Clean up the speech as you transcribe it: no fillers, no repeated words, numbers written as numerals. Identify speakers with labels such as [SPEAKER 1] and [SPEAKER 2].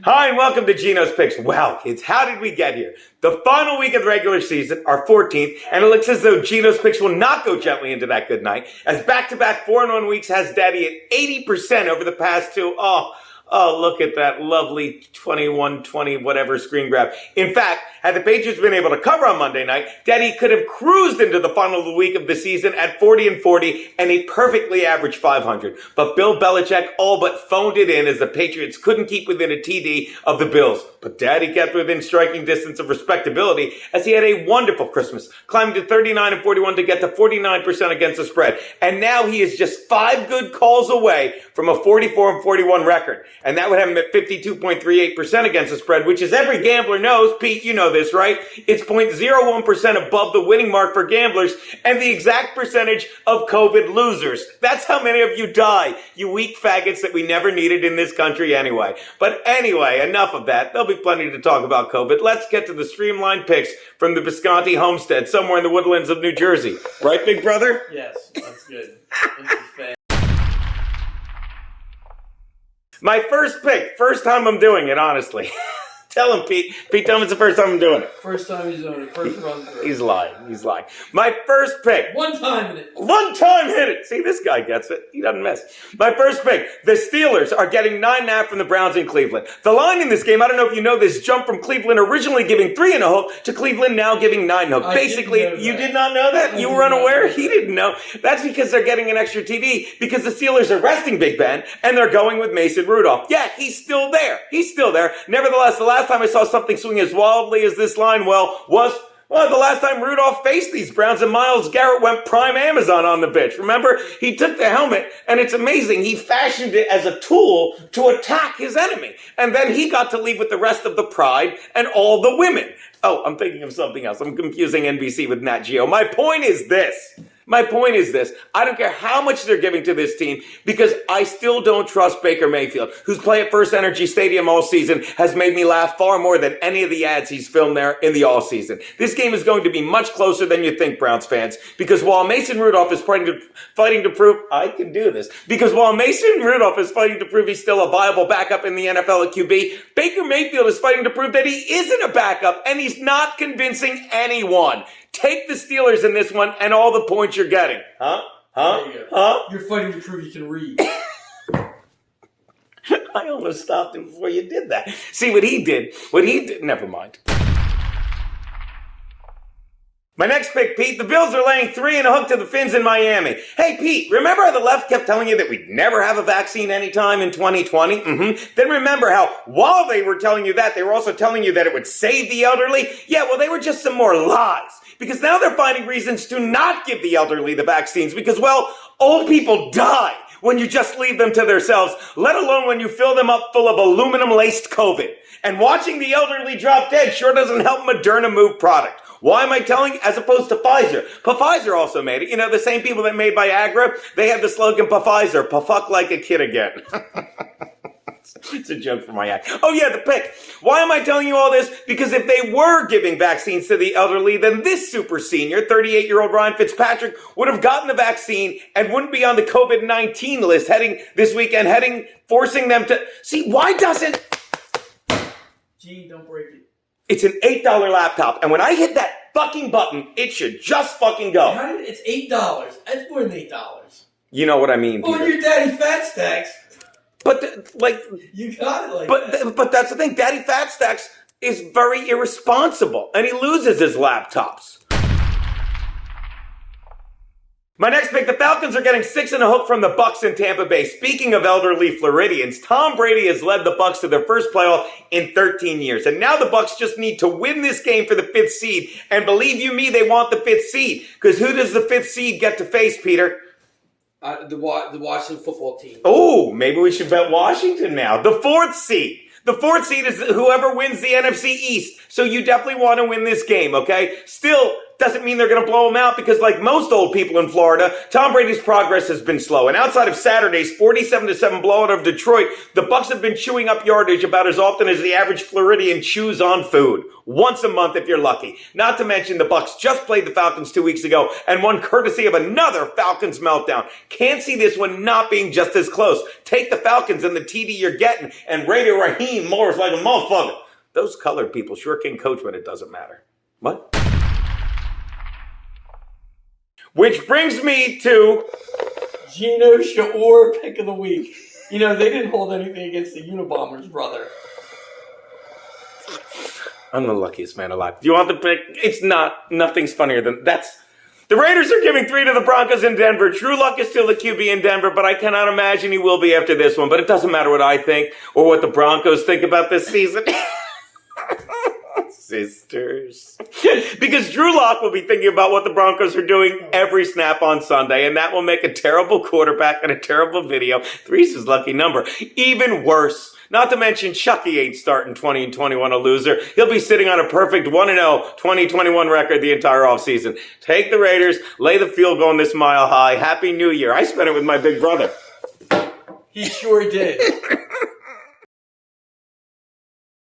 [SPEAKER 1] Hi, and welcome to Geno's Picks. Wow, kids, how did we get here? The final week of the regular season, our 14th, and it looks as though Geno's Picks will not go gently into that good night, as back-to-back 4-1 weeks has Daddy at 80% over the past two. Oh, look at that lovely 21-20 whatever screen grab. In fact, had the Patriots been able to cover on Monday night, Daddy could have cruised into the final week of the season at 40-40 and a perfectly average 500. But Bill Belichick all but phoned it in as the Patriots couldn't keep within a TD of the Bills. But Daddy kept within striking distance of respectability as he had a wonderful Christmas, climbing to 39-41 to get to 49% against the spread. And now he is just 5 good calls away from a 44-41 record. And that would have him at 52.38% against the spread, which, as every gambler knows, Pete, you know this, right? It's 0.01% above the winning mark for gamblers and the exact percentage of COVID losers. That's how many of you die, you weak faggots that we never needed in this country anyway. But anyway, enough of that. There'll be plenty to talk about COVID. Let's get to the streamlined picks from the Visconti homestead somewhere in the woodlands of New Jersey. Right, big brother?
[SPEAKER 2] Yes, that's good. This is fair.
[SPEAKER 1] My first pick. First time I'm doing it, honestly. Tell him, Pete. Pete, tell him it's the first time I'm doing it.
[SPEAKER 2] First time he's doing it. First run through.
[SPEAKER 1] He's lying. My first pick.
[SPEAKER 2] One time hit it.
[SPEAKER 1] One time hit it. See, this guy gets it. He doesn't miss. My first pick. The Steelers are getting 9.5 from the Browns in Cleveland. The line in this game, I don't know if you know this, jumped from Cleveland originally giving 3.5 to Cleveland now giving 9.5. Basically, you did not know that? You were unaware? He didn't know. That's because they're getting an extra TD because the Steelers are resting Big Ben and they're going with Mason Rudolph. Yeah, he's still there. Nevertheless, the last time I saw something swing as wildly as this line, was the last time Rudolph faced these Browns and Myles Garrett went prime Amazon on the bitch. Remember? He took the helmet, and it's amazing. He fashioned it as a tool to attack his enemy. And then he got to leave with the rest of the pride and all the women. Oh, I'm thinking of something else. I'm confusing NBC with Nat Geo. My point is this. I don't care how much they're giving to this team because I still don't trust Baker Mayfield, whose play at First Energy Stadium all season has made me laugh far more than any of the ads he's filmed there in the all season. This game is going to be much closer than you think, Browns fans, because while Mason Rudolph is fighting to prove he's still a viable backup in the NFL at QB, Baker Mayfield is fighting to prove that he isn't a backup, and he's not convincing anyone. Take the Steelers in this one and all the points you're getting.
[SPEAKER 2] You're fighting to prove you can read.
[SPEAKER 1] I almost stopped him before you did that. See what he did. Never mind. My next pick, Pete, the Bills are laying 3.5 to the Fins in Miami. Hey, Pete, remember how the left kept telling you that we'd never have a vaccine anytime in 2020? Then remember how while they were telling you that, they were also telling you that it would save the elderly? Yeah, well, they were just some more lies. Because now they're finding reasons to not give the elderly the vaccines because, well, old people die when you just leave them to themselves, let alone when you fill them up full of aluminum-laced COVID. And watching the elderly drop dead sure doesn't help Moderna move product. Why am I telling you? As opposed to Pfizer. Pfizer also made it. You know, the same people that made Viagra, they have the slogan Pfizer, "Pufuck like a kid again." It's a joke for my act. Oh yeah, the pick. Why am I telling you all this? Because if they were giving vaccines to the elderly, then this super senior, 38-year-old Ryan Fitzpatrick, would have gotten the vaccine and wouldn't be on the COVID-19 list forcing them to... See, why doesn't...
[SPEAKER 2] Gee, don't break it.
[SPEAKER 1] It's an $8 laptop, and when I hit that fucking button, it should just fucking go.
[SPEAKER 2] It's $8. That's more than $8.
[SPEAKER 1] You know what I mean, Peter.
[SPEAKER 2] Oh, your daddy fat stacks.
[SPEAKER 1] But,
[SPEAKER 2] you got it like that.
[SPEAKER 1] But that's the thing. Daddy Fat Stacks is very irresponsible, and he loses his laptops. My next pick, the Falcons are getting 6.5 from the Bucs in Tampa Bay. Speaking of elderly Floridians, Tom Brady has led the Bucs to their first playoff in 13 years. And now the Bucs just need to win this game for the 5th seed. And believe you me, they want the 5th seed. Because who does the 5th seed get to face, Peter?
[SPEAKER 2] The Washington football team.
[SPEAKER 1] Oh, maybe we should bet Washington now. The 4th seed. The 4th seed is whoever wins the NFC East. So you definitely want to win this game, okay? Still, doesn't mean they're going to blow them out because like most old people in Florida, Tom Brady's progress has been slow. And outside of Saturday's 47-7 blowout of Detroit, the Bucs have been chewing up yardage about as often as the average Floridian chews on food. Once a month if you're lucky. Not to mention the Bucs just played the Falcons 2 weeks ago and won courtesy of another Falcons meltdown. Can't see this one not being just as close. Take the Falcons and the TD you're getting, and Radio Raheem Morris like a motherfucker. Those colored people sure can coach when it doesn't matter. What? Which brings me to
[SPEAKER 2] Geno Shaor pick of the week. You know, they didn't hold anything against the Unabombers, brother.
[SPEAKER 1] I'm the luckiest man alive. Do you want the pick? It's nothing's funnier than that's. The Raiders are giving 3 to the Broncos in Denver. Drew Luck is still the QB in Denver, but I cannot imagine he will be after this one. But it doesn't matter what I think or what the Broncos think about this season. Sisters. Because Drew Lock will be thinking about what the Broncos are doing every snap on Sunday, and that will make a terrible quarterback and a terrible video. 3's his lucky number. Even worse. Not to mention Chucky ain't starting 20-21 a loser. He'll be sitting on a perfect 1-0 2021 record the entire offseason. Take the Raiders, lay the field goal in this mile high. Happy New Year. I spent it with my big brother.
[SPEAKER 2] He sure did.